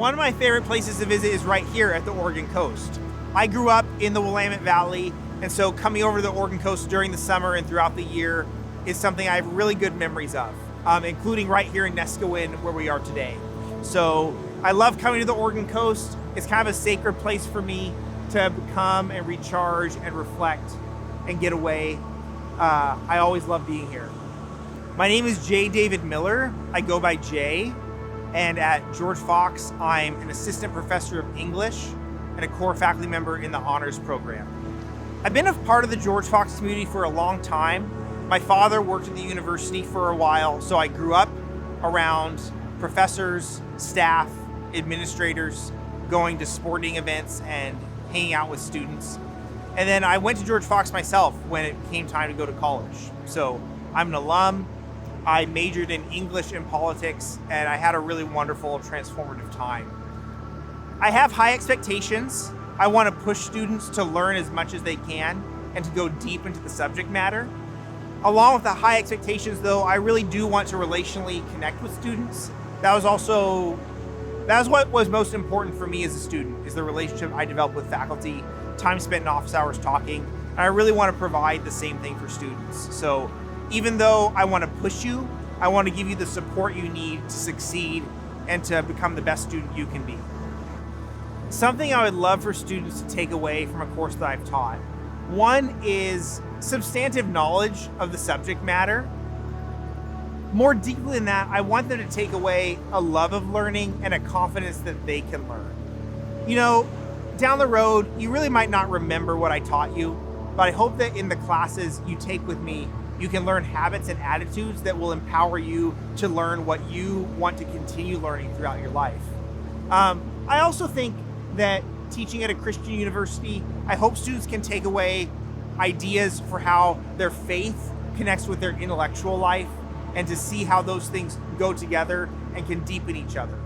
One of my favorite places to visit is right here at the Oregon coast. I grew up in the Willamette Valley, and so coming over to the Oregon coast during the summer and throughout the year is something I have really good memories of, including right here in Neskowin where we are today. So I love coming to the Oregon coast. It's kind of a sacred place for me to come and recharge and reflect and get away. I always love being here. My name is J. David Miller. I go by Jay. And at George Fox, I'm an assistant professor of English and a core faculty member in the honors program. I've been a part of the George Fox community for a long time. My father worked at the university for a while, so I grew up around professors, staff, administrators, going to sporting events and hanging out with students. And then I went to George Fox myself when it came time to go to college. So I'm an alum. I majored in English and politics, and I had a really wonderful, transformative time. I have high expectations. I want to push students to learn as much as they can and to go deep into the subject matter. Along with the high expectations, though, I really do want to relationally connect with students. That was what was most important for me as a student, is the relationship I developed with faculty, time spent in office hours talking. And I really want to provide the same thing for students. So even though I want to push you, I want to give you the support you need to succeed and to become the best student you can be. Something I would love for students to take away from a course that I've taught. One is substantive knowledge of the subject matter. More deeply than that, I want them to take away a love of learning and a confidence that they can learn. You know, down the road, you really might not remember what I taught you, but I hope that in the classes you take with me, you can learn habits and attitudes that will empower you to learn what you want to continue learning throughout your life. I also think that teaching at a Christian university, I hope students can take away ideas for how their faith connects with their intellectual life and to see how those things go together and can deepen each other.